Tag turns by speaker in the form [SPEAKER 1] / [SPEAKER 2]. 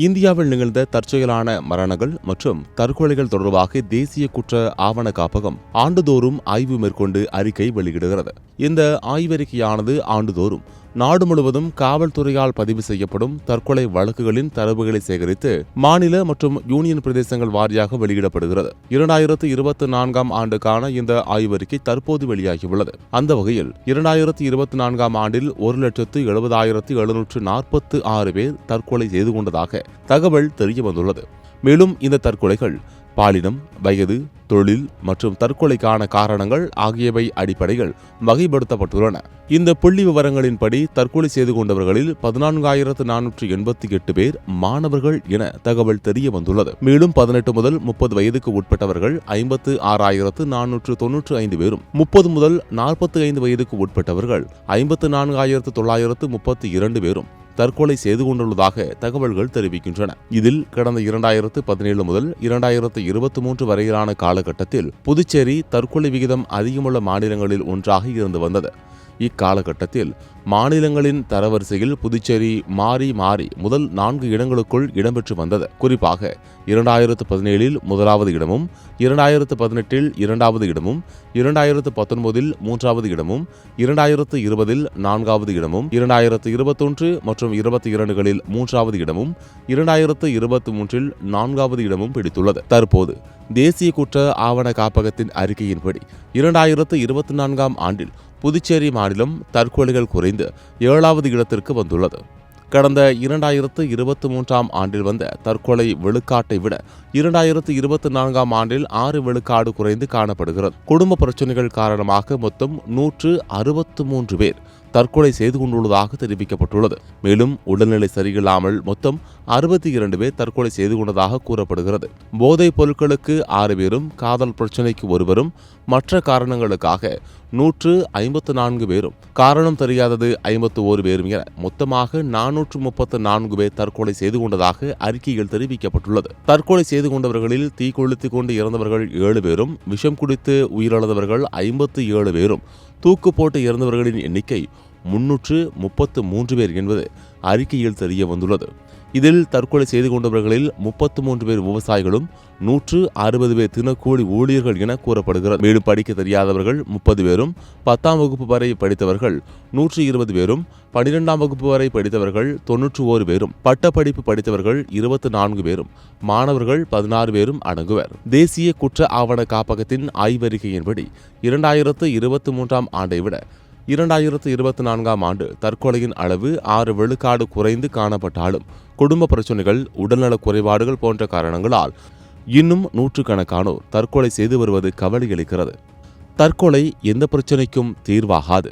[SPEAKER 1] இந்தியாவில் நிகழ்ந்த தற்செயலான மரணங்கள் மற்றும் தற்கொலைகள் தொடர்பாக தேசிய குற்ற ஆவண காப்பகம் ஆண்டுதோறும் ஆய்வு மேற்கொண்டு அறிக்கை வெளியிடுகிறது. இந்த ஆய்வறிக்கையானது ஆண்டுதோறும் நாடு முழுவதும் காவல்துறையால் பதிவு செய்யப்படும் தற்கொலை வழக்குகளின் தரவுகளை சேகரித்து மாநில மற்றும் யூனியன் பிரதேசங்கள் வாரியாக வெளியிடப்படுகிறது. 2024 ஆண்டுக்கான இந்த ஆய்வறிக்கை தற்போது வெளியாகியுள்ளது. அந்த வகையில் 2024 ஆண்டில் 1,70,746 பேர் தற்கொலை செய்து கொண்டதாக தகவல் தெரியவந்துள்ளது. மேலும் இந்த தற்கொலைகள் பாலினம், வயது, தொழில் மற்றும் தற்கொலைக்கான காரணங்கள் ஆகியவை அடிப்படையில் வகைப்படுத்தப்பட்டுள்ளன. இந்த புள்ளி விவரங்களின்படி தற்கொலை செய்து கொண்டவர்களில் 14,488 பேர் மாணவர்கள் என தகவல் தெரிய வந்துள்ளது. மேலும் 18 முதல் 30 வயதுக்கு உட்பட்டவர்கள் 56,495 பேரும், 30 முதல் 45 வயதுக்கு உட்பட்டவர்கள் 54,932 பேரும் தற்கொலை செய்து கொண்டுள்ளதாக தகவல்கள் தெரிவிக்கின்றன. இதில் கடந்த 2017 முதல் 2023 வரையிலான காலகட்டத்தில் புதுச்சேரி தற்கொலை விகிதம் அதிகமுள்ள மாநிலங்களில் ஒன்றாக இருந்து வந்தது. இக்காலகட்டத்தில் மாநிலங்களின் தரவரிசையில் புதுச்சேரி மாறி முதல் 4 இடங்களுக்குள் இடம்பெற்று வந்தது. குறிப்பாக 2017 முதலாவது இடமும், 2018 இரண்டாவது இடமும், 2019 மூன்றாவது இடமும், 2020 4வது இடமும், 2021 மற்றும் 22களில் மூன்றாவது இடமும், 2023 4வது இடமும் பிடித்துள்ளது. தற்போது தேசிய குற்ற ஆவண காப்பகத்தின் அறிக்கையின்படி 2024 ஆண்டில் புதுச்சேரி மாநிலம் தற்கொலைகள் குறைந்து 7வது இடத்திற்கு வந்துள்ளது. கடந்த 2023 ஆண்டில் வந்த தற்கொலை விழுக்காட்டை விட 2024 ஆண்டில் 6 விழுக்காடு குறைந்து காணப்படுகிறது. குடும்ப பிரச்சனைகள் காரணமாக மொத்தம் 163 பேர் தற்கொலை செய்து கொண்டுள்ளதாக தெரிவிக்கப்பட்டுள்ளது. மேலும் உடல்நிலை சரியில்லாமல் மொத்தம் 62 பேர் தற்கொலை செய்து கொண்டதாக கூறப்படுகிறது. போதைப் பொருட்களுக்கு 6 பேரும், காதல் பிரச்சினைக்கு ஒருவரும், மற்ற காரணங்களுக்காக 154 பேரும், காரணம் தெரியாதது 51 பேரும் என மொத்தமாக 434 பேர் தற்கொலை செய்து கொண்டதாக அறிக்கையில் தெரிவிக்கப்பட்டுள்ளது. தற்கொலை செய்து கொண்டவர்களில் தீக்குளித்துக் கொண்டு இறந்தவர்கள் 7 பேரும், விஷம் குடித்து உயிரிழந்தவர்கள் 57 பேரும், தூக்கு போட்டு இறந்தவர்களின் எண்ணிக்கை 333 பேர் என்பது அறிக்கையில் தெரிய வந்துள்ளது. இதில் தற்கொலை செய்து கொண்டவர்களில் 33 பேர் விவசாயிகளும், 160 பேர் தினக்கூலி ஊழியர்கள் என கூறப்படுகிறது. மேலும் படிக்க தெரியாதவர்கள் 30 பேரும், 10ஆம் வகுப்பு வரை படித்தவர்கள் 120 பேரும், 12ஆம் வகுப்பு வரை படித்தவர்கள் 91 பேரும், பட்டப்படிப்பு படித்தவர்கள் 24 பேரும், மாணவர்கள் 16 பேரும் அடங்குவர். தேசிய குற்ற ஆவண காப்பகத்தின் ஆய்வறிக்கையின்படி 2023 ஆண்டை விட 2024 ஆண்டு தற்கொலையின் அளவு 6 விழுக்காடு குறைந்து காணப்பட்டாலும் குடும்ப பிரச்சனைகள், உடல்நலக் குறைபாடுகள் போன்ற காரணங்களால் இன்னும் நூற்றுக்கணக்கானோர் தற்கொலை செய்து வருவது கவலையளிக்கிறது. தற்கொலை எந்த பிரச்சனைக்கும் தீர்வாகாது.